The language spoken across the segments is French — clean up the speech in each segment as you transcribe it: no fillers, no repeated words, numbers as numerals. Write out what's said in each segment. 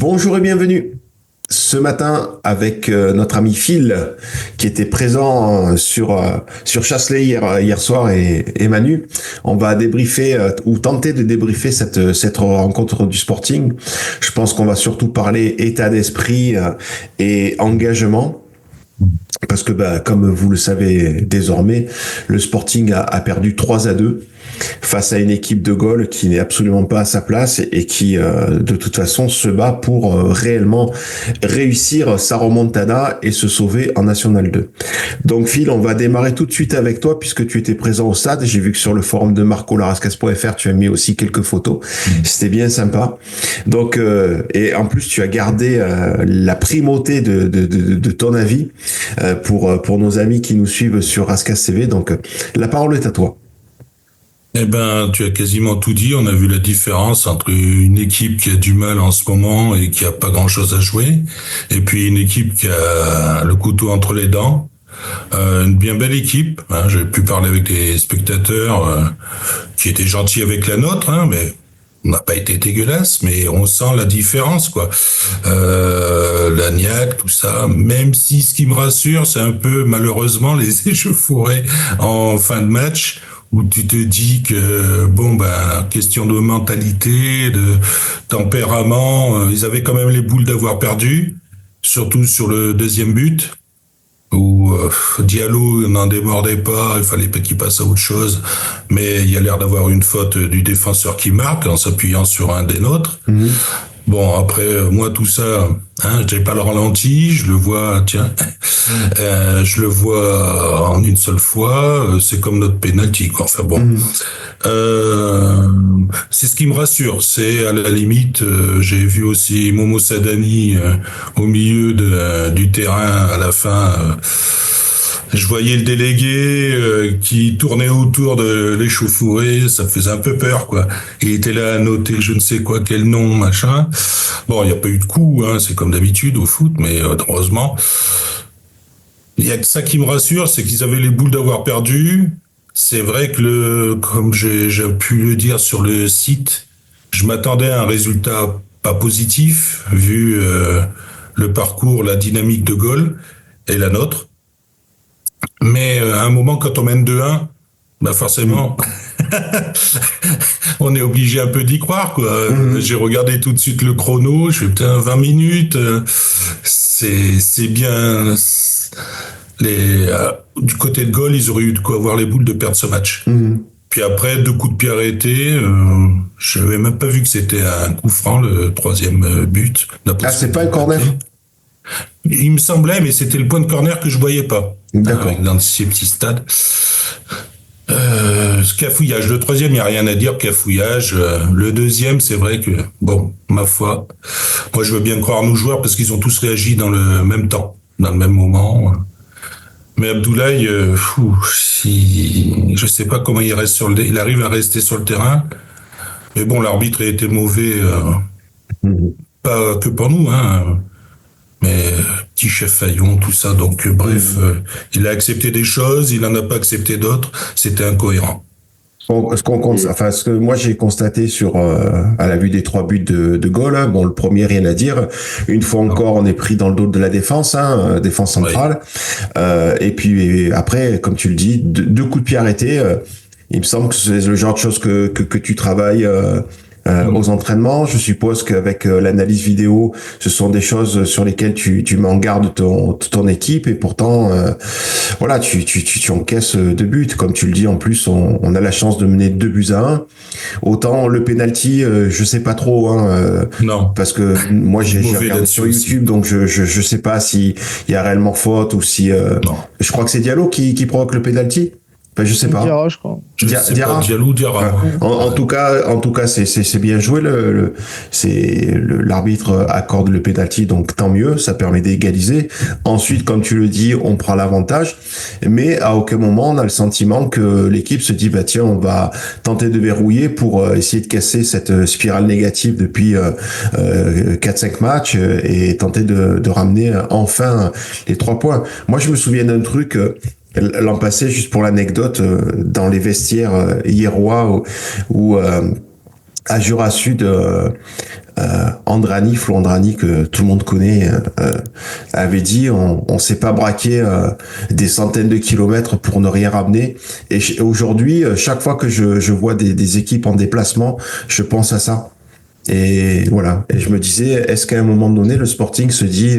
Bonjour et bienvenue. Ce matin, avec notre ami Phil, qui était présent sur Chasselet hier soir et Manu, on va débriefer ou tenter de débriefer cette rencontre du Sporting. Je pense qu'on va surtout parler état d'esprit et engagement. Parce que, comme vous le savez désormais, le Sporting a perdu 3-2 face à une équipe de Gaulle qui n'est absolument pas à sa place et qui, de toute façon, se bat pour réellement réussir sa remontada et se sauver en National 2. Donc, Phil, on va démarrer tout de suite avec toi puisque tu étais présent au stade. J'ai vu que sur le forum de marcolarascas.fr, tu as mis aussi quelques photos. C'était bien sympa. Donc, et en plus, tu as gardé la primauté de ton avis pour nos amis qui nous suivent sur Rascas TV. Donc, la parole est à toi. Eh ben, tu as quasiment tout dit. On a vu la différence entre une équipe qui a du mal en ce moment et qui a pas grand-chose à jouer, et puis une équipe qui a le couteau entre les dents. Une bien belle équipe. Hein. J'ai pu parler avec des spectateurs qui étaient gentils avec la nôtre, hein, mais on n'a pas été dégueulasse, mais on sent la différence, quoi. L'agnac, tout ça. Même si ce qui me rassure, c'est un peu malheureusement les échauffourées en fin de match, où tu te dis que, question de mentalité, de tempérament, ils avaient quand même les boules d'avoir perdu, surtout sur le deuxième but, où Diallo n'en démordait pas, il fallait pas qu'il passe à autre chose, mais il y a l'air d'avoir une faute du défenseur qui marque en s'appuyant sur un des nôtres. Mmh. Bon, après, moi, tout ça, j'ai pas le ralenti, je le vois, je le vois en une seule fois, c'est comme notre penalty, quoi. Enfin bon. C'est ce qui me rassure, c'est à la limite, j'ai vu aussi Momo Sadani au milieu du terrain à la fin. Je voyais le délégué qui tournait autour de l'échauffourée, ça me faisait un peu peur, quoi. Il était là à noter je ne sais quoi, quel nom, machin. Bon, il n'y a pas eu de coup, c'est comme d'habitude au foot, mais heureusement. Il y a que ça qui me rassure, c'est qu'ils avaient les boules d'avoir perdu. C'est vrai que comme j'ai pu le dire sur le site, je m'attendais à un résultat pas positif, vu le parcours, la dynamique de Gaulle et la nôtre. Mais à un moment, quand on mène 2-1, forcément, on est obligé un peu d'y croire, quoi. J'ai regardé tout de suite le chrono, je fais 20 minutes, c'est bien. Du côté de Gaulle, ils auraient eu de quoi avoir les boules de perdre ce match. Puis après, 2 coups de pied arrêtés, je n'avais même pas vu que c'était un coup franc, le troisième but. C'est pas un corner? Il me semblait, mais c'était le point de corner que je voyais pas. D'accord. Dans ces petits stades. Ce cafouillage. Le troisième, il n'y a rien à dire, cafouillage. Le deuxième, c'est vrai que, ma foi, moi je veux bien croire nos joueurs parce qu'ils ont tous réagi dans le même temps, dans le même moment. Mais Abdoulaye, je sais pas comment il reste il arrive à rester sur le terrain. Mais bon, l'arbitre a été mauvais, pas que pour nous, mais petit chef Fayon, tout ça. Donc bref, il a accepté des choses, il en a pas accepté d'autres. C'était incohérent. Ce que moi j'ai constaté à la vue des 3 buts de Gaulle, le premier, rien à dire. Une fois encore, on est pris dans le dos de la défense, défense centrale. Oui. Et puis après, comme tu le dis, 2 coups de pied arrêtés. Il me semble que c'est le genre de choses que tu travailles aux entraînements. Je suppose qu'avec l'analyse vidéo, ce sont des choses sur lesquelles tu mets en garde ton équipe, et pourtant tu encaisses 2 buts. Comme tu le dis, en plus on a la chance de mener 2-1. Autant le penalty, je sais pas trop, non, parce que moi j'ai regardé sur YouTube, donc je sais pas si il y a réellement faute ou si je crois que c'est Diallo qui provoque le penalty. Je sais pas. Diarra, je crois. Diarra. Diarra. En tout cas, c'est bien joué. L'arbitre accorde le penalty, donc tant mieux. Ça permet d'égaliser. Ensuite, comme tu le dis, on prend l'avantage. Mais à aucun moment, on a le sentiment que l'équipe se dit, tiens, on va tenter de verrouiller pour essayer de casser cette spirale négative depuis 4-5 matchs et tenter de ramener enfin les 3 points. Moi, je me souviens d'un truc. L'an passé, juste pour l'anecdote, dans les vestiaires hierrois où à Jura Sud, Flo Andrani, que tout le monde connaît, avait dit on s'est pas braqué des centaines de kilomètres pour ne rien ramener. Et aujourd'hui, chaque fois que je vois des équipes en déplacement, je pense à ça. Et voilà. Et je me disais, est-ce qu'à un moment donné, le Sporting se dit,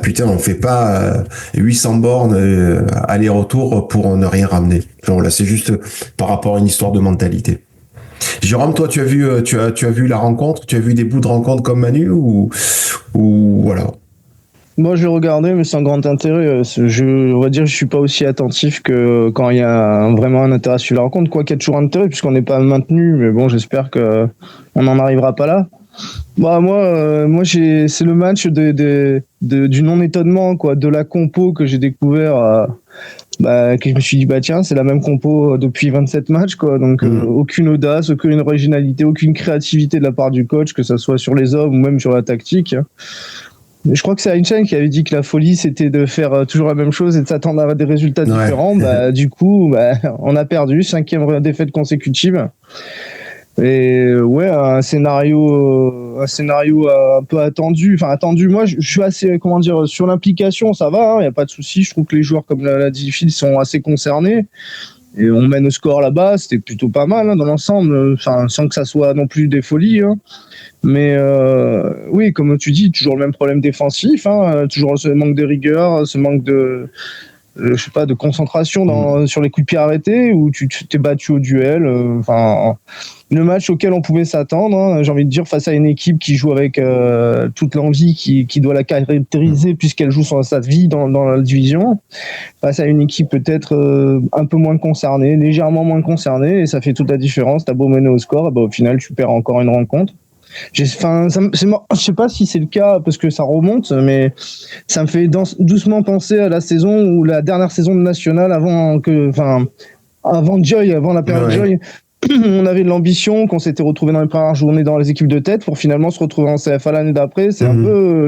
putain, on fait pas 800 bornes aller-retour pour ne rien ramener. Voilà, c'est juste par rapport à une histoire de mentalité. Jérôme, toi, tu as vu la rencontre, tu as vu des bouts de rencontre comme Manu ou voilà. Moi, j'ai regardé, mais sans grand intérêt. On va dire, je suis pas aussi attentif que quand il y a vraiment un intérêt sur la rencontre. Quoi qu'il y a toujours un intérêt, puisqu'on n'est pas maintenu. Mais bon, j'espère que on n'en arrivera pas là. Bah moi, c'est le match du non-étonnement, quoi, de la compo que j'ai découvert. Que je me suis dit, bah tiens, c'est la même compo depuis 27 matchs, quoi. Donc aucune audace, aucune originalité, aucune créativité de la part du coach, que ça soit sur les hommes ou même sur la tactique. Je crois que c'est Einstein qui avait dit que la folie, c'était de faire toujours la même chose et de s'attendre à des résultats différents. Du coup, on a perdu, 5e défaite consécutive. Et ouais, un scénario un peu attendu. Enfin, attendu. Moi, je suis assez, sur l'implication, ça va, y a pas de souci. Je trouve que les joueurs, comme l'a dit Phil, sont assez concernés. Et on mène au score là-bas, c'était plutôt pas mal dans l'ensemble, sans que ça soit non plus des folies. Mais oui, comme tu dis, toujours le même problème défensif, toujours ce manque de rigueur, ce manque de de concentration sur les coups de pied arrêtés, où tu t'es battu au duel. Le match auquel on pouvait s'attendre, j'ai envie de dire, face à une équipe qui joue avec toute l'envie qui doit la caractériser, puisqu'elle joue sa vie dans la division, face à une équipe peut-être un peu moins concernée, légèrement moins concernée, et ça fait toute la différence. T'as beau mener au score, au final tu perds encore une rencontre. Je sais pas si c'est le cas parce que ça remonte, mais ça me fait doucement penser à la saison ou la dernière saison de National avant Joy, avant la période Joy. On avait de l'ambition, qu'on s'était retrouvé dans les premières journées dans les équipes de tête pour finalement se retrouver en CFA l'année d'après. C'est un peu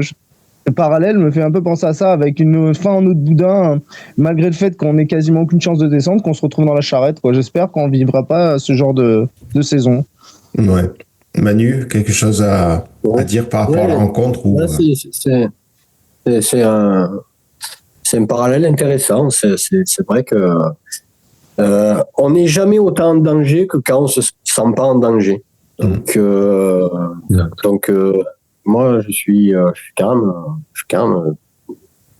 le parallèle me fait un peu penser à ça, avec une fin en autre boudin, malgré le fait qu'on n'ait quasiment aucune chance de descendre, qu'on se retrouve dans la charrette, quoi. J'espère qu'on vivra pas ce genre de saison. Ouais. Manu, quelque chose à dire par rapport à la rencontre ou... C'est un parallèle intéressant. C'est vrai que on n'est jamais autant en danger que quand on se sent pas en danger. Donc moi je suis quand même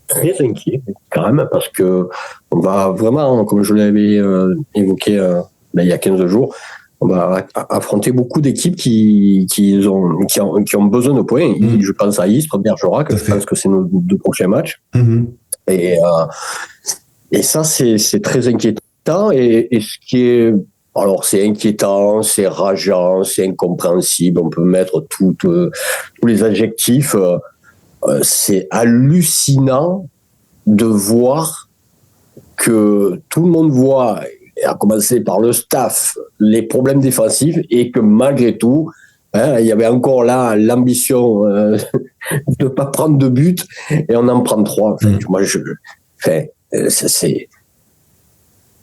très inquiet quand même, parce que on va vraiment, comme je l'avais évoqué il y a 15 jours, on va affronter beaucoup d'équipes qui ont besoin de points. Je pense à Istres, Bergerac, je pense que c'est nos 2 prochains matchs. Et ça, c'est très inquiétant. Et ce qui est... Alors, c'est inquiétant, c'est rageant, c'est incompréhensible. On peut mettre tous les adjectifs. C'est hallucinant de voir que tout le monde voit, à commencer par le staff, les problèmes défensifs, et que malgré tout, il y avait encore là l'ambition de ne pas prendre de but, et on en prend 3. Moi, c'est...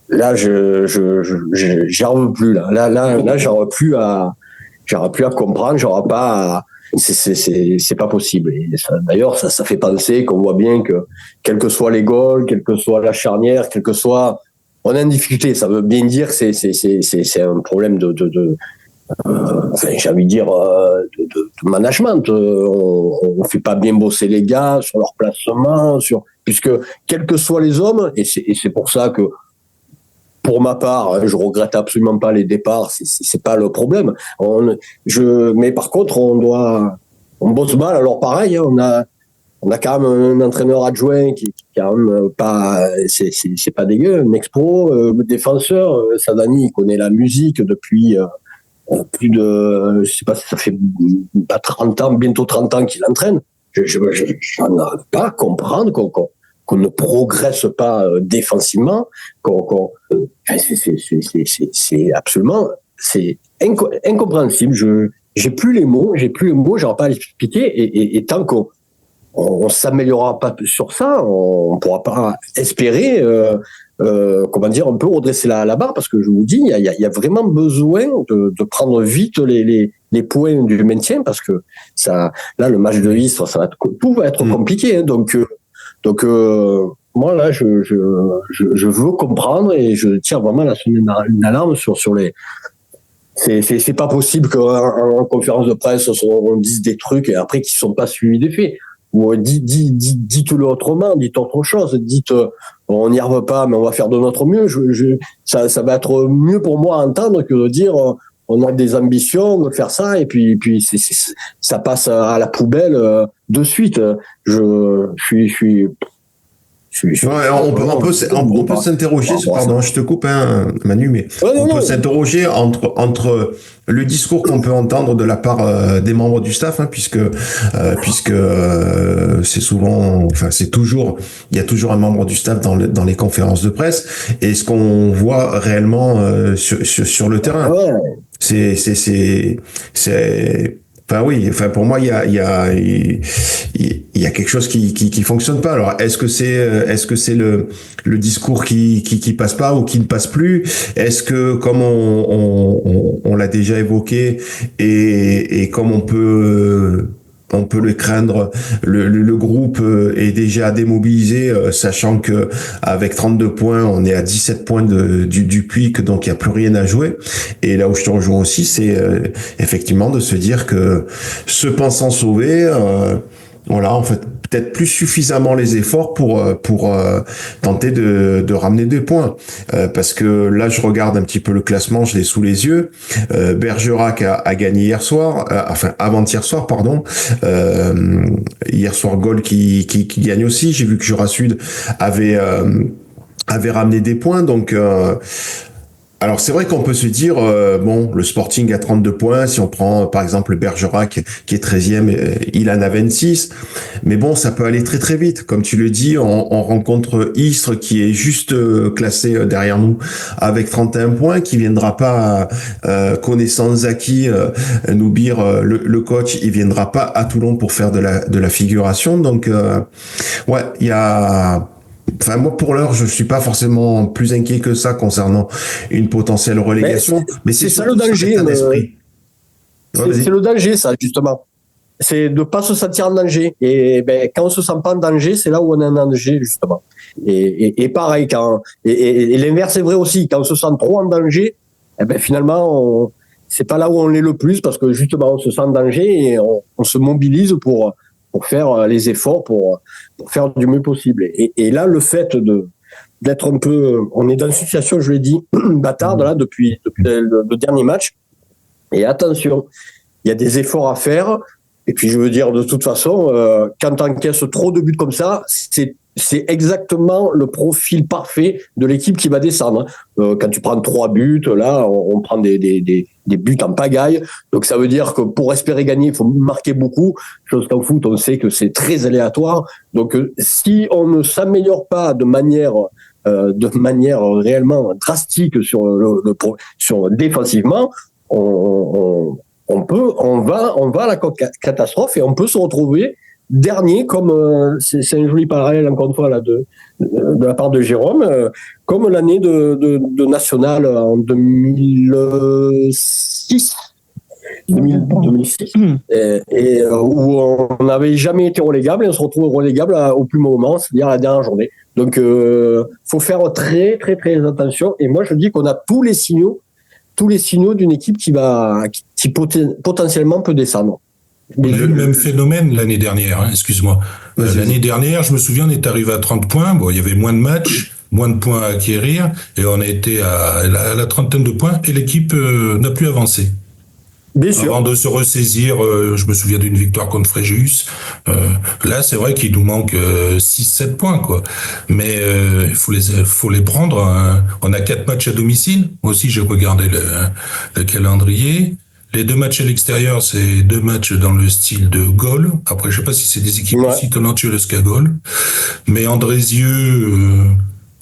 Là, j'en veux plus. Là, j'aurais plus à comprendre, j'aurais pas à... C'est pas possible. Et ça, d'ailleurs, ça fait penser qu'on voit bien que, quels que soient les goals, quelle que soit la charnière, quel que soit... On a une difficulté, ça veut bien dire que c'est un problème j'ai envie de dire, de management. On fait pas bien bosser les gars sur leur placement, puisque quels que soient les hommes, et c'est pour ça que, pour ma part, je regrette absolument pas les départs, c'est pas le problème. Mais par contre, on bosse mal. Alors pareil, on a quand même un entraîneur adjoint qui quand même pas, c'est pas dégueu, un ex-pro, défenseur. Sadani, il connaît la musique depuis plus de, je sais pas si ça fait 30 ans, bientôt 30 ans qu'il entraîne. Je n'arrive pas à comprendre qu'on ne progresse pas défensivement, c'est absolument, c'est incompréhensible. J'ai plus les mots, j'aurais pas à l'expliquer, et tant qu'on s'améliorera pas sur ça, on pourra pas espérer comment dire, un peu redresser la barre, parce que je vous dis, il y a vraiment besoin de prendre vite les points du maintien, parce que ça, là, le match de Istres, tout va être compliqué, hein, donc moi là, je veux comprendre et je tire vraiment une alarme sur les. C'est pas possible qu'en conférence de presse on dise des trucs et après qui sont pas suivis des faits. Ou dites-le autrement, dites autre chose, dites on n'y arrive pas mais on va faire de notre mieux. Ça va être mieux pour moi à entendre que de dire on a des ambitions de faire ça et puis ça passe à la poubelle de suite. Je suis Ouais, on peut s'interroger, pardon, je te coupe, hein, Manu, mais on peut s'interroger entre le discours qu'on peut entendre de la part des membres du staff, hein, puisque c'est souvent, enfin c'est toujours, il y a toujours un membre du staff dans les conférences de presse, et ce qu'on voit réellement sur le terrain, c'est enfin oui, enfin pour moi il y a quelque chose qui fonctionne pas. Alors est-ce que c'est le discours qui passe pas ou qui ne passe plus? Est-ce que comme on l'a déjà évoqué et comme on peut le craindre, le groupe est déjà démobilisé, sachant que avec 32 points, on est à 17 points du Puig, donc il n'y a plus rien à jouer. Et là où je te rejoins aussi, c'est effectivement de se dire que se pensant sauver, voilà, en fait, peut-être plus suffisamment les efforts pour tenter de ramener des points. Parce que là, je regarde un petit peu le classement, je l'ai sous les yeux. Bergerac a gagné hier soir, enfin avant-hier soir, pardon. Hier soir, Gaulle qui gagne aussi. J'ai vu que Jura Sud avait ramené des points, donc. Alors c'est vrai qu'on peut se dire, bon, le Sporting a 32 points, si on prend par exemple le Bergerac qui est 13e, il en a 26, mais bon, ça peut aller très très vite. Comme tu le dis, on rencontre Istres qui est juste classé derrière nous avec 31 points, qui viendra pas, connaissant Zaki, Noubir, le coach, il viendra pas à Toulon pour faire de la figuration, donc ouais, il y a... Enfin, moi, pour l'heure, je suis pas forcément plus inquiet que ça concernant une potentielle relégation. Mais c'est ça le danger. C'est le danger, ça, justement. C'est de pas se sentir en danger. Et ben, quand on se sent pas en danger, c'est là où on est en danger, justement. Et pareil, et l'inverse est vrai aussi. Quand on se sent trop en danger, eh ben, finalement, c'est pas là où on l'est le plus parce que justement, on se sent en danger et on se mobilise pour faire les efforts, pour faire du mieux possible. Et là, le fait d'être un peu... On est dans une situation, je l'ai dit, bâtarde, là, depuis le dernier match. Et attention, il y a des efforts à faire. Et puis, je veux dire, de toute façon, quand tu encaisses trop de buts comme ça, c'est exactement le profil parfait de l'équipe qui va descendre. Quand tu prends 3 buts, là, on prend des buts en pagaille. Donc, ça veut dire que pour espérer gagner, il faut marquer beaucoup. Chose qu'en foot, on sait que c'est très aléatoire. Donc, si on ne s'améliore pas de manière réellement drastique sur défensivement, on va à la catastrophe et on peut se retrouver dernier, comme c'est un joli parallèle encore une fois là de la part de Jérôme, comme l'année de National en 2006 et où on n'avait jamais été relégable et on se retrouve relégable au plus mauvais moment, c'est-à-dire à la dernière journée. Donc faut faire très très très attention et moi je dis qu'on a tous les signaux d'une équipe qui potentiellement peut descendre. On a eu le même phénomène l'année dernière, hein, excuse-moi. L'année dernière, je me souviens, on est arrivé à 30 points. Bon, il y avait moins de matchs, moins de points à acquérir, et on a été à la trentaine de points, et l'équipe n'a plus avancé. Bien sûr. Avant de se ressaisir, je me souviens d'une victoire contre Fréjus. Là, c'est vrai qu'il nous manque 6-7 points, quoi. Mais il faut les prendre. Hein. On a 4 matchs à domicile. Moi aussi, j'ai regardé le calendrier. Les 2 matchs à l'extérieur, c'est 2 matchs dans le style de Gaulle. Après, je sais pas si c'est des équipes aussi talentueuses qu'à Gaulle. Mais Andrézieux,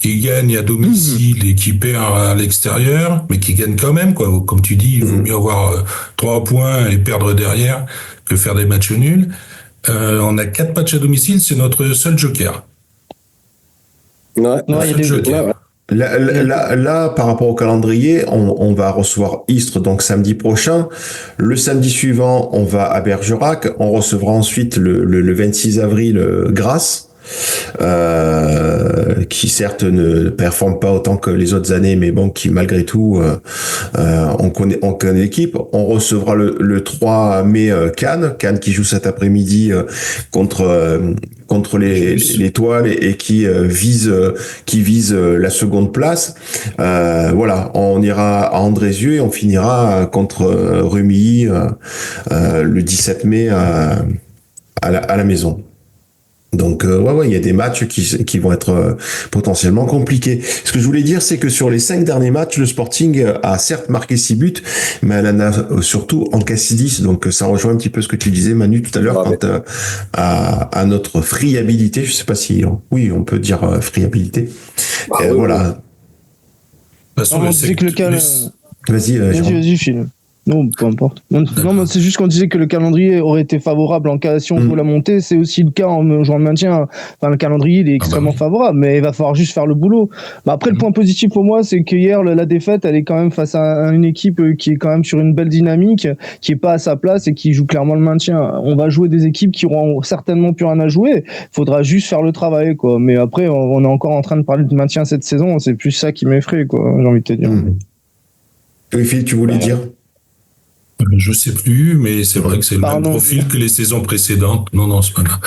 qui gagne à domicile et qui perd à l'extérieur, mais qui gagne quand même, quoi. Comme tu dis, il vaut mieux avoir 3 points et perdre derrière que faire des matchs nuls. On a 4 matchs à domicile, c'est notre seul joker. Ouais, il y a des jokers. Là, par rapport au calendrier, on va recevoir Istres donc samedi prochain. Le samedi suivant, on va à Bergerac. On recevra ensuite le 26 avril Grasse. Qui certes ne performe pas autant que les autres années, mais bon, qui malgré tout, on connaît l'équipe. On recevra le 3 mai Cannes qui joue cet après-midi contre les Étoiles et qui vise la seconde place. Voilà, on ira à Andrézieux et on finira contre Rumilly le 17 mai à la maison. Donc il y a des matchs qui vont être potentiellement compliqués. Ce que je voulais dire, c'est que sur les 5 derniers matchs, le Sporting a certes marqué 6 buts, mais elle en a surtout encaissé 10. Donc ça rejoint un petit peu ce que tu disais, Manu, tout à l'heure, quant à notre friabilité. Je sais pas si oui, on peut dire friabilité. Voilà. De toute façon, on disait que le cas. Vas-y, Phil. Non, peu importe. Non, mais c'est juste qu'on disait que le calendrier aurait été favorable en cas si on veut la montée. C'est aussi le cas en jouant le maintien. Enfin, le calendrier il est extrêmement favorable, mais il va falloir juste faire le boulot. Après, le point positif pour moi, c'est que hier la défaite, elle est quand même face à une équipe qui est quand même sur une belle dynamique, qui est pas à sa place et qui joue clairement le maintien. On va jouer des équipes qui auront certainement plus rien à jouer. Faudra juste faire le travail, quoi. Mais après, on est encore en train de parler de maintien cette saison. C'est plus ça qui m'effraie, quoi. J'ai envie de te dire. Oui, Phil, tu voulais dire? Je sais plus, mais c'est vrai que c'est le même profil que les saisons précédentes. Non, c'est pas grave.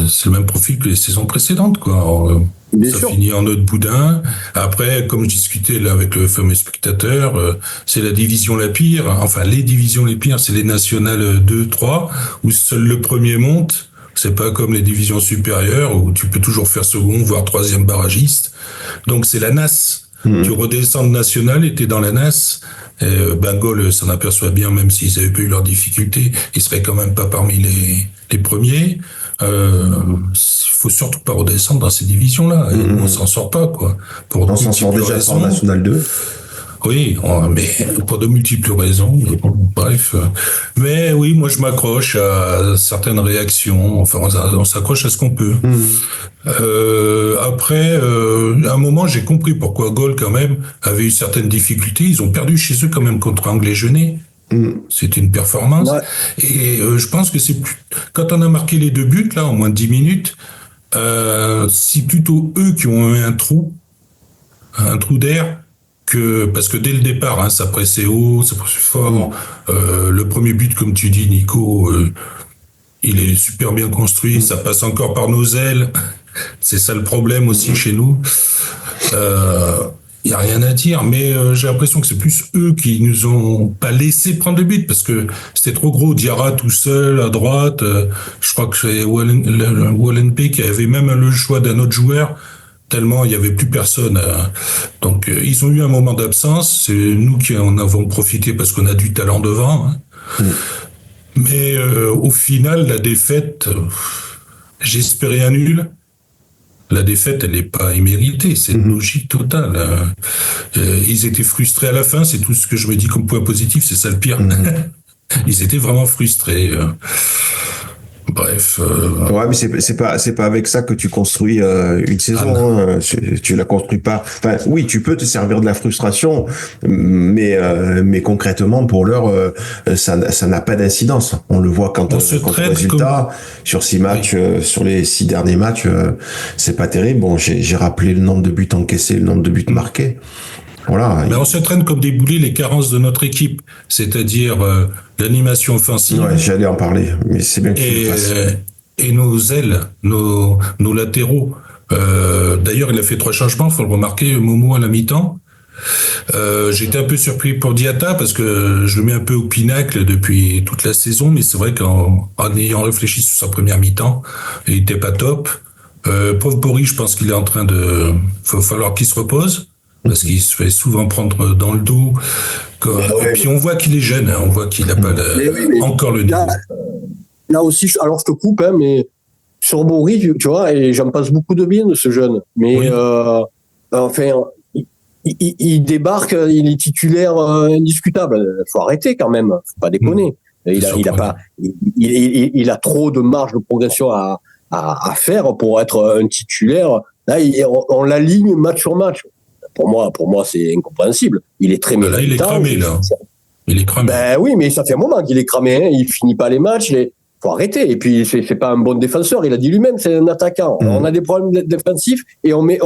C'est le même profil que les saisons précédentes, quoi. Alors, ça finit en autre boudin. Après, comme je discutais là avec le fameux spectateur, c'est la division la pire. Enfin, les divisions les pires, c'est les nationales 2, 3, où seul le premier monte. C'est pas comme les divisions supérieures, où tu peux toujours faire second, voire troisième barragiste. Donc, c'est la NAS. Tu redescends de national et t'es dans la NAS. Bangol s'en aperçoit bien, même s'ils avaient pas eu leurs difficultés, ils seraient quand même pas parmi les premiers. Faut surtout pas redescendre dans ces divisions-là. On s'en sort pas, quoi. On s'en sort déjà en National 2. Oui, mais pour de multiples raisons. Bref. Mais oui, moi je m'accroche à certaines réactions. Enfin, on s'accroche à ce qu'on peut. Après, à un moment, j'ai compris pourquoi Gaulle, quand même, avait eu certaines difficultés. Ils ont perdu chez eux, quand même, contre Anglet-Genet. C'était une performance. Ouais. Et je pense que c'est plus... Quand on a marqué les 2 buts, là, en moins de 10 minutes, c'est plutôt eux qui ont eu un trou d'air, parce que dès le départ, ça pressait haut, ça pressait fort. Le premier but, comme tu dis, Nico, il est super bien construit, ça passe encore par nos ailes. C'est ça le problème aussi chez nous. Il y a rien à dire, mais j'ai l'impression que c'est plus eux qui nous ont pas laissé prendre le but, parce que c'était trop gros. Diarra tout seul à droite. Je crois que c'est Wallenpeck qui avait même le choix d'un autre joueur, tellement il y avait plus personne. Donc ils ont eu un moment d'absence. C'est nous qui en avons profité parce qu'on a du talent devant. Mais au final, la défaite, j'espérais un nul. La défaite, elle n'est pas imméritée, c'est une logique totale. Ils étaient frustrés à la fin, c'est tout ce que je me dis comme point positif, c'est ça le pire. Ils étaient vraiment frustrés. Bref. Ouais, mais c'est pas avec ça que tu construis une saison. Tu la construis pas. Enfin, oui, tu peux te servir de la frustration, mais concrètement, pour l'heure, ça n'a pas d'incidence. On le voit quand le résultat sur 6 matchs, sur les 6 derniers matchs, c'est pas terrible. Bon, j'ai rappelé le nombre de buts encaissés, le nombre de buts marqués. Voilà. Mais on se traîne comme des boulets les carences de notre équipe, c'est-à-dire l'animation offensive. Ouais, j'allais en parler, mais c'est bien que tu le fasses. Et nos ailes, nos latéraux. D'ailleurs, il a fait 3 changements, faut le remarquer, Momo à la mi-temps. J'étais un peu surpris pour Diatta parce que je le mets un peu au pinacle depuis toute la saison, mais c'est vrai qu'en ayant réfléchi sur sa première mi-temps, il était pas top. Pauvre Boris, je pense qu'il est en train de... Faut falloir qu'il se repose, parce qu'il se fait souvent prendre dans le dos. Et puis on voit qu'il est jeune, on voit qu'il n'a pas encore le niveau. Là aussi, alors je te coupe, mais sur Boris, tu vois, et j'en passe beaucoup de bien de ce jeune. Mais enfin, il débarque, il est titulaire indiscutable. Faut arrêter quand même, faut pas déconner. Il a trop de marge de progression à faire pour être un titulaire. Là, on l'aligne match sur match. pour moi, c'est incompréhensible. Il est très Là, il est cramé, là. Il est cramé. Ben oui, mais ça fait un moment qu'il est cramé. Hein. Il finit pas les matchs. Faut arrêter. Et puis, c'est pas un bon défenseur. Il a dit lui-même, c'est un attaquant. On a des problèmes défensifs et on met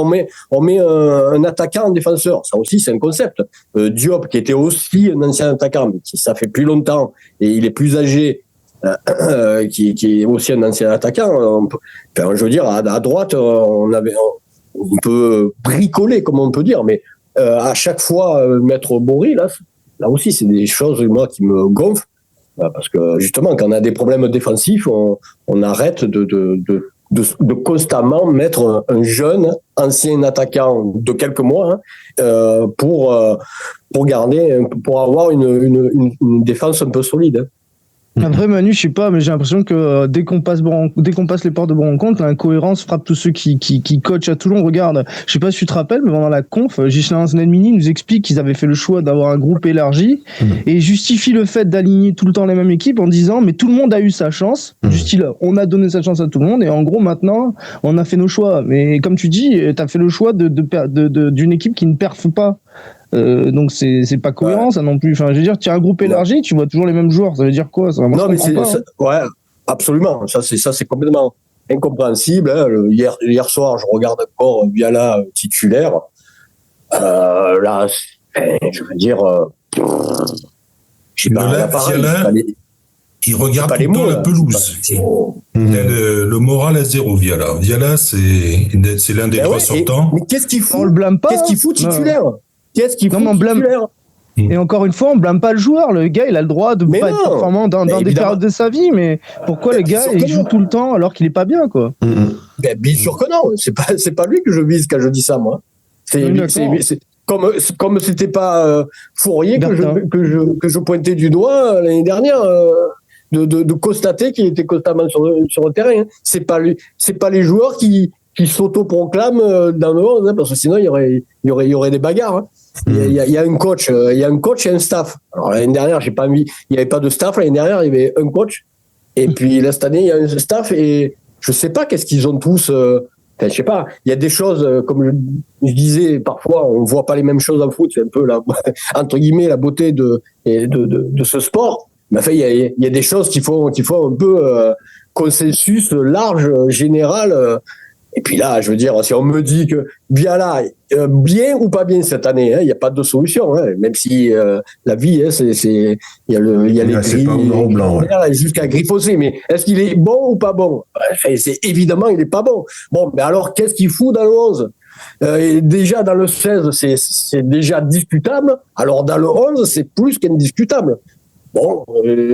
un attaquant en défenseur. Ça aussi, c'est un concept. Diop, qui était aussi un ancien attaquant, mais ça fait plus longtemps et il est plus âgé, qui est aussi un ancien attaquant. Je veux dire, à droite, on peut bricoler, comme on peut dire, mais à chaque fois, mettre Bory, là aussi, c'est des choses, moi, qui me gonflent. Parce que justement, quand on a des problèmes défensifs, on arrête de constamment mettre un jeune ancien attaquant de quelques mois pour avoir une défense un peu solide. Après, Manu, je sais pas, mais j'ai l'impression que dès qu'on passe les portes de Bron-Comte, l'incohérence frappe tous ceux qui coachent à Toulon. Regarde, je sais pas si tu te rappelles, mais pendant la conf, Ghislain Snelmini nous explique qu'ils avaient fait le choix d'avoir un groupe élargi et justifie le fait d'aligner tout le temps les mêmes équipes en disant mais tout le monde a eu sa chance, du style on a donné sa chance à tout le monde et en gros maintenant on a fait nos choix. Mais comme tu dis, t'as fait le choix d'une équipe qui ne perfe pas. Donc c'est pas cohérent ça non plus. Enfin, je veux dire, tu as un groupe élargi, tu vois toujours les mêmes joueurs. Ça veut dire quoi ça? Non, mais ouais, absolument. Ça c'est complètement incompréhensible. Hein. Hier soir, je regarde encore Viala titulaire. Là, je veux dire, il regarde tout le temps la pelouse. Il a le moral à zéro, Viala. Viala, c'est l'un des trois sortants. Mais qu'est-ce qu'il fout? On le blâme pas. Qu'est-ce qu'il fout titulaire? Qu'est-ce qu'il fout titulaire? Et encore une fois, on blâme pas le joueur. Le gars, il a le droit de pas être performant dans des périodes de sa vie. Mais pourquoi le gars, il joue tout le temps alors qu'il est pas bien, quoi? Bien sûr que non. C'est pas lui que je vise quand je dis ça, moi. C'est comme c'était pas Fourier que je pointais du doigt l'année dernière. De constater qu'il était constamment sur le terrain. Hein. C'est pas les joueurs qui s'auto-proclament dans le 11, hein, parce que sinon il y aurait des bagarres. Hein. Il y a un coach, et un staff. Alors l'année dernière, il n'y avait pas de staff. L'année dernière, il y avait un coach. Et puis là, cette année, il y a un staff et je sais pas qu'est-ce qu'ils ont tous. Je sais pas. Il y a des choses, comme je disais, parfois on voit pas les mêmes choses en foot. C'est un peu entre guillemets la beauté de ce sport. Mais enfin, il y a des choses qu'il faut un peu consensus large, général. Et puis là, je veux dire, si on me dit que Viala, bien ou pas bien cette année, il n'y a pas de solution. Même si la vie, il y a les gris, jusqu'à griffoncer. Mais est-ce qu'il est bon ou pas bon? C'est évidemment, il n'est pas bon. Bon, mais alors, qu'est-ce qu'il fout dans le 11? Et déjà, dans le 16, c'est déjà discutable. Alors, dans le 11, c'est plus qu'indiscutable. Bon,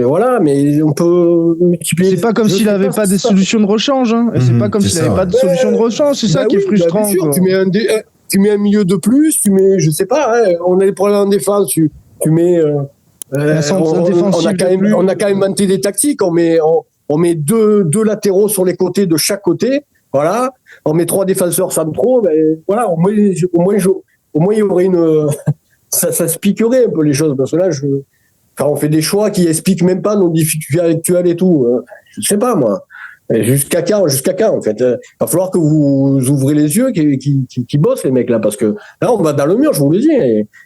voilà, mais on peut multiplier. C'est pas comme s'il n'avait pas des solutions de rechange. Hein. C'est pas comme s'il n'avait pas de solution de rechange. C'est ça qui est frustrant. Bien sûr, tu mets un milieu de plus, je sais pas, on a des problèmes en défense, tu mets. On a quand même inventé des tactiques. On met deux latéraux sur les côtés de chaque côté. Voilà. On met 3 défenseurs centraux. Ben, voilà. Au moins, il y aurait ça se piquerait un peu les choses. Parce que là, quand on fait des choix qui expliquent même pas nos difficultés actuelles et tout, je sais pas moi. Jusqu'à quand en fait. Il va falloir que vous ouvrez les yeux, qui bossent les mecs là, parce que là on va dans le mur, je vous le dis.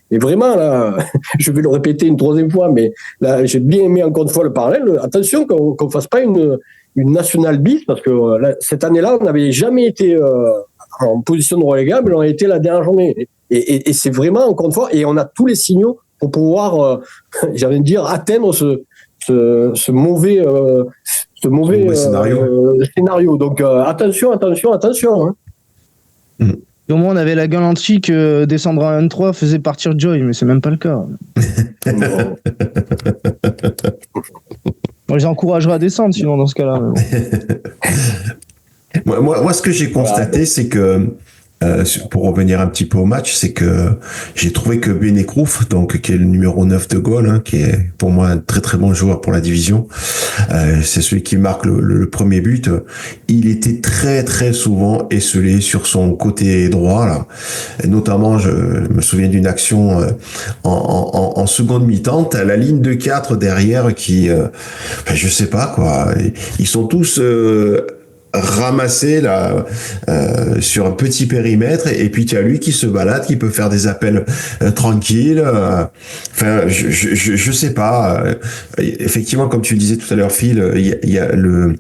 Et vraiment là, je vais le répéter une 3e fois, mais là j'ai bien aimé encore une fois le parallèle. Attention qu'on fasse pas une nationale bis, parce que là, cette année-là on n'avait jamais été en position de relégable, on a été la dernière journée. Et c'est vraiment encore une fois, et on a tous les signaux pour pouvoir, j'allais dire, atteindre ce mauvais scénario. Donc attention. Hein. Et au moins, on avait la galanterie que descendre en N3 faisait partir Joy, mais c'est même pas le cas. Moi, j'encouragerais à descendre, sinon, dans ce cas-là. Moi, ce que j'ai constaté, c'est que pour revenir un petit peu au match, c'est que j'ai trouvé que Benekrouf, donc qui est le numéro 9 de Gaulle, qui est pour moi un très très bon joueur pour la division, c'est celui qui marque le premier but. Il était très très souvent esselé sur son côté droit là. Et notamment, je me souviens d'une action en seconde mi-temps, à la ligne de 4 derrière qui, je sais pas quoi, ils sont tous ramasser là sur un petit périmètre et puis tu as lui qui se balade, qui peut faire des appels tranquilles. Enfin, je sais pas. Effectivement, comme tu disais tout à l'heure, Phil, il y a le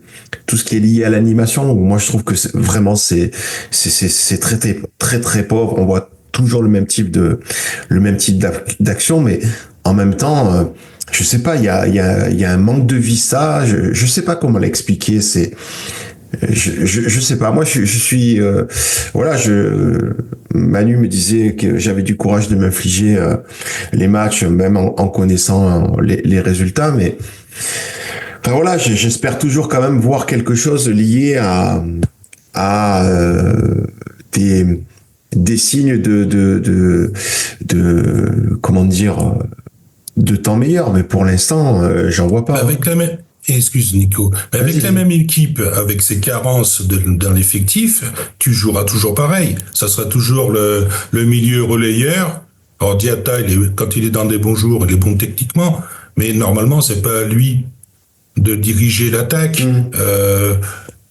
tout ce qui est lié à l'animation. Moi, je trouve que vraiment c'est très pauvre. On voit toujours le même type d'action, mais en même temps, je sais pas, il y a un manque de vista. Je sais pas comment l'expliquer. Je sais pas. Moi, je suis voilà. Manu me disait que j'avais du courage de m'infliger les matchs, même en connaissant les résultats, mais enfin voilà, j'espère toujours quand même voir quelque chose lié à des signes de comment dire de temps meilleur, mais pour l'instant j'en vois pas. Avec la même, excuse Nico, mais avec la même équipe, avec ses carences dans l'effectif, tu joueras toujours pareil. Ça sera toujours le milieu relayeur. Alors Diatta, quand il est dans des bons jours, il est bon techniquement, mais normalement c'est pas à lui de diriger l'attaque.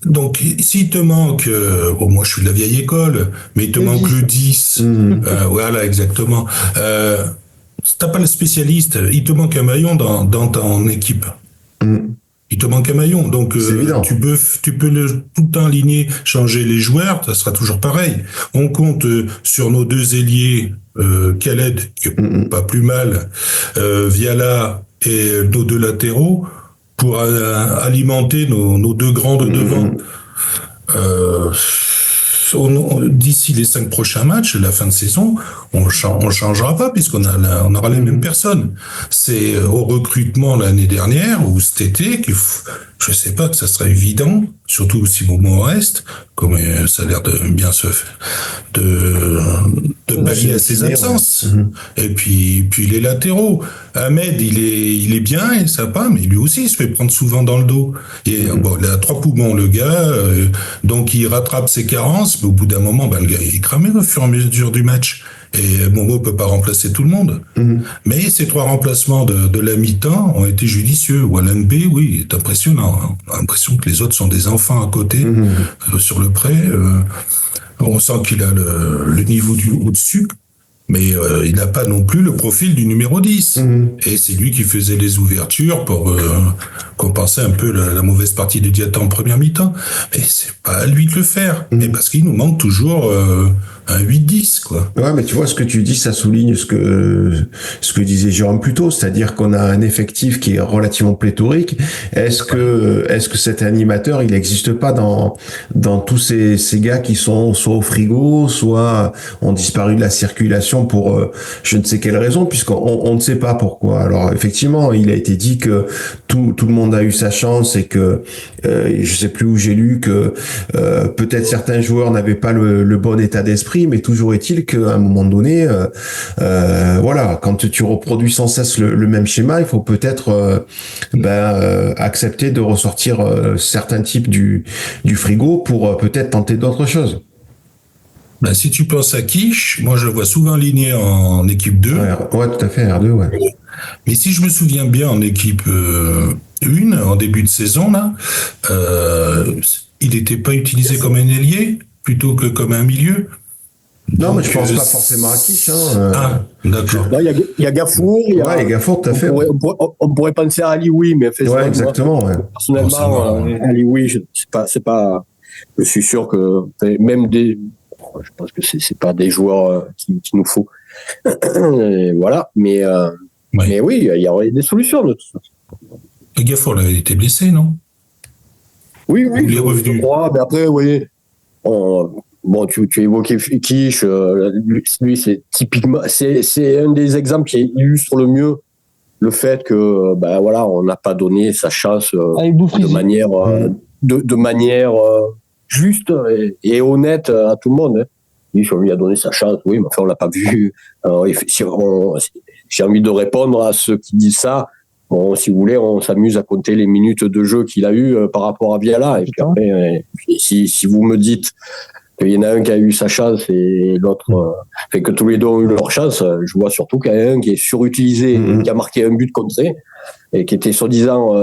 Donc, s'il te manque, bon, moi je suis de la vieille école, mais il te manque le 10, voilà, exactement. T'as pas le spécialiste, il te manque un maillon dans ton équipe. Il te manque un maillon, donc tu peux tout le temps aligner, changer les joueurs, ça sera toujours pareil. On compte sur nos deux ailiers, Khaled, qui est pas plus mal, Viala et nos deux latéraux, pour alimenter nos deux grands de devant. D'ici les 5 prochains matchs, la fin de saison, on changera pas puisqu'on aura les mêmes personnes. C'est au recrutement l'année dernière ou cet été je sais pas que ça serait évident, surtout si Momo reste, comme ça a l'air de bien se faire, de pallier à ses absences. Et puis les latéraux. Ahmed, il est bien et sympa, mais lui aussi il se fait prendre souvent dans le dos. Et bon, il a 3 poumons le gars, donc il rattrape ses carences, mais au bout d'un moment, le gars il est cramé au fur et à mesure du match. Et Momo peut pas remplacer tout le monde. Mais ces 3 remplacements de la mi-temps ont été judicieux. Wallen B, oui, c'est impressionnant. Hein. On a l'impression que les autres sont des enfants à côté, sur le pré. On sent qu'il a le niveau du au-dessus, mais il n'a pas non plus le profil du numéro 10. Et c'est lui qui faisait les ouvertures pour compenser un peu la mauvaise partie de Diatta en première mi-temps. Mais c'est pas à lui de le faire. Mais parce qu'il nous manque toujours un 8-10, quoi. Ouais, mais tu vois, ce que tu dis, ça souligne ce que disait Jérôme plus tôt, c'est-à-dire qu'on a un effectif qui est relativement pléthorique. Est-ce que cet animateur, il n'existe pas dans tous ces gars qui sont soit au frigo, soit ont disparu de la circulation pour je ne sais quelle raison, puisqu'on ne sait pas pourquoi. Alors, effectivement, il a été dit que tout le monde a eu sa chance et que je sais plus où j'ai lu que peut-être certains joueurs n'avaient pas le bon état d'esprit, mais toujours est-il qu'à un moment donné, voilà, quand tu reproduis sans cesse le même schéma, il faut peut-être accepter de ressortir certains types du frigo pour peut-être tenter d'autres choses. Si tu penses à Quiche, moi je le vois souvent aligné en équipe 2. Ouais, tout à fait, R2, ouais. Mais si je me souviens bien, en équipe 1, en début de saison, là, il n'était pas utilisé comme un ailier plutôt que comme un milieu. Non, mais je pense pas forcément à Quiche. D'accord. Il y a Gafour. Il y a Gafour, tout à fait. On pourrait penser à Alioui, mais ouais, exactement. Ouais. Personnellement, Alioui, c'est pas. Je suis sûr que même je pense que c'est pas des joueurs qu'il nous faut. Et voilà, mais oui, il y aurait des solutions de tout ça. Et Gafour, il a été blessé, non? Oui, il est revenu. Je crois, mais après, oui. Bon, tu évoquais Quiche, lui, c'est typiquement, c'est un des exemples qui illustre le mieux le fait que, voilà, on n'a pas donné sa chance de manière juste et honnête à tout le monde. Hein. On lui a donné sa chance, oui, mais enfin, on l'a pas vu. J'ai envie de répondre à ceux qui disent ça. Bon, si vous voulez, on s'amuse à compter les minutes de jeu qu'il a eu par rapport à Viala. Et puis après, si vous me dites qu'il y en a un qui a eu sa chance et l'autre, fait que tous les deux ont eu leur chance. Je vois surtout qu'il y en a un qui est surutilisé, qui a marqué un but contré et qui était soi-disant,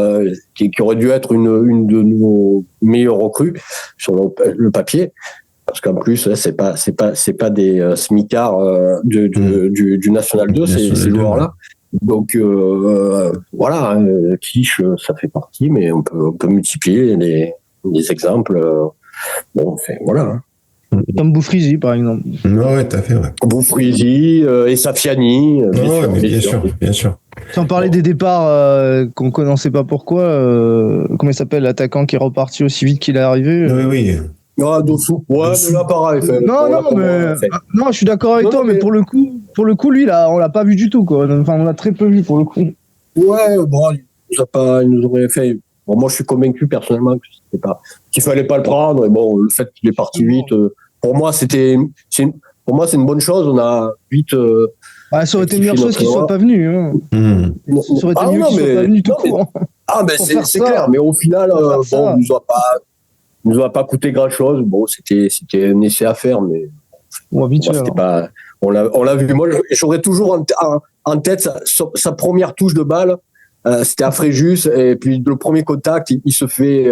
qui aurait dû être une de nos meilleures recrues sur le papier. Parce qu'en plus, c'est pas des smicards du National 2, ces joueurs-là. Donc voilà, Clich, ça fait partie, mais on peut multiplier les exemples. Bon, voilà. Comme Boufrizi, par exemple. Non, ouais, tout à fait, ouais. Boufrizi et Safiani, bien sûr. Sans parler des départs qu'on connaissait pas pourquoi, comment il s'appelle, l'attaquant qui est reparti aussi vite qu'il est arrivé. Oui. Ah, Dossou. Ouais, mais là, pareil. Non, je suis d'accord avec toi, mais pour le coup, lui, là, on l'a pas vu du tout, quoi. Enfin, on l'a très peu vu, pour le coup. Ouais, bon, il nous aurait fait. Bon, moi, je suis convaincu, personnellement, qu'il fallait pas le prendre. Et bon, le fait qu'il est parti vite, pour moi, c'est une bonne chose. On a vite. Ça aurait été une meilleure chose qu'il soit pas venu. Hein. Ça aurait été mieux qu'il soit pas venu tout court. Ah, mais c'est clair. Mais au final, bon, il nous a pas coûté grand chose. Bon, c'était un essai à faire, mais c'était pas. On l'a vu. Moi, j'aurais toujours en tête sa première touche de balle. C'était à Fréjus, et puis le premier contact, il se fait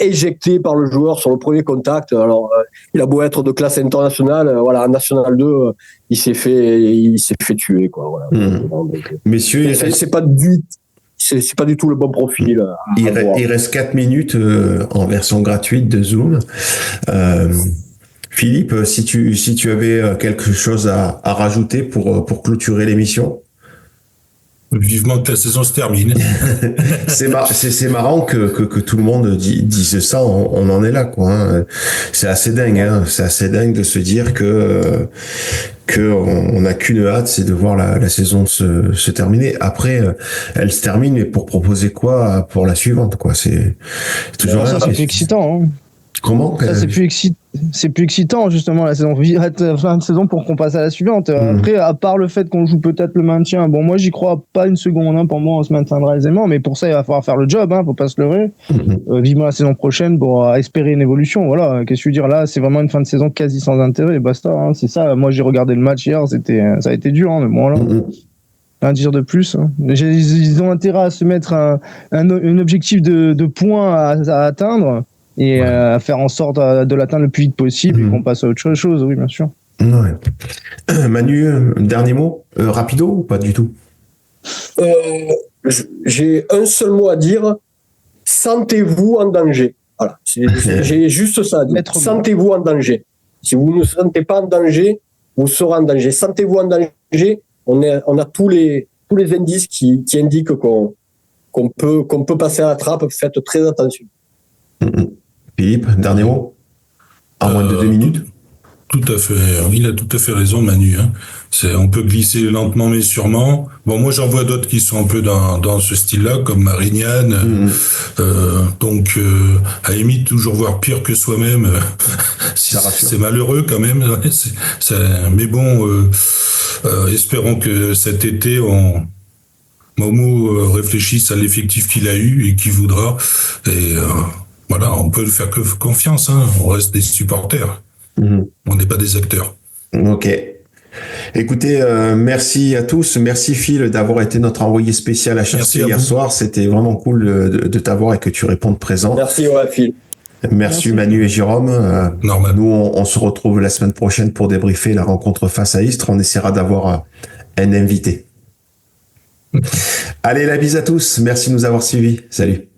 éjecter par le joueur sur le premier contact. Alors, il a beau être de classe internationale, voilà, en National 2, il s'est fait tuer, quoi. Voilà. Messieurs, c'est pas du tout le bon profil. Il reste 4 minutes en version gratuite de Zoom. Philippe, si tu avais quelque chose à rajouter pour clôturer l'émission. Vivement que la saison se termine. C'est marrant que tout le monde dise ça. On en est là, quoi. Hein. C'est assez dingue. Hein. C'est assez dingue de se dire que on n'a qu'une hâte, c'est de voir la saison se terminer. Après, elle se termine, mais pour proposer quoi pour la suivante, quoi. C'est toujours ça, c'est plus excitant. Hein. Comment ça, c'est plus excitant, justement, la saison. Fin de saison pour qu'on passe à la suivante. Après, à part le fait qu'on joue peut-être le maintien, bon, moi, j'y crois pas une seconde. Hein, pour moi, on se maintiendra aisément, mais pour ça, il va falloir faire le job. Hein, faut pas se leurrer. Vivement la saison prochaine pour espérer une évolution. Voilà. Qu'est-ce que je veux dire là? C'est vraiment une fin de saison quasi sans intérêt. Basta. Hein, c'est ça. Moi, j'ai regardé le match hier. Ça a été dur. Hein, mais bon, là. Un dire de plus. Hein. Ils ont intérêt à se mettre un objectif de points à atteindre. Et à faire en sorte de l'atteindre le plus vite possible et qu'on passe à autre chose, oui, bien sûr. Ouais. Manu, dernier mot, rapido ou pas du tout? J'ai un seul mot à dire, sentez-vous en danger. Voilà, j'ai juste ça à dire. Sentez-vous en danger. Si vous ne vous sentez pas en danger, vous serez en danger. Sentez-vous en danger. On a tous les indices qui indiquent qu'on peut passer à la trappe. Faites très attention. Philippe, dernier mot? À moins de 2 minutes? Tout à fait. Il a tout à fait raison, Manu. Hein. On peut glisser lentement mais sûrement. Bon, moi, j'en vois d'autres qui sont un peu dans ce style-là, comme Marignane. Donc, à la limite, toujours voir pire que soi-même, c'est malheureux quand même. Mais bon, espérons que cet été, Momo réfléchisse à l'effectif qu'il a eu et qu'il voudra. Et voilà, on peut le faire que confiance. Hein. On reste des supporters. On n'est pas des acteurs. Ok. Écoutez, merci à tous. Merci Phil d'avoir été notre envoyé spécial à Chasselet hier soir. C'était vraiment cool de t'avoir et que tu répondes présent. Merci Phil. Merci Manu et Jérôme. Nous, on se retrouve la semaine prochaine pour débriefer la rencontre face à Istres. On essaiera d'avoir un invité. Allez, la bise à tous. Merci de nous avoir suivis. Salut.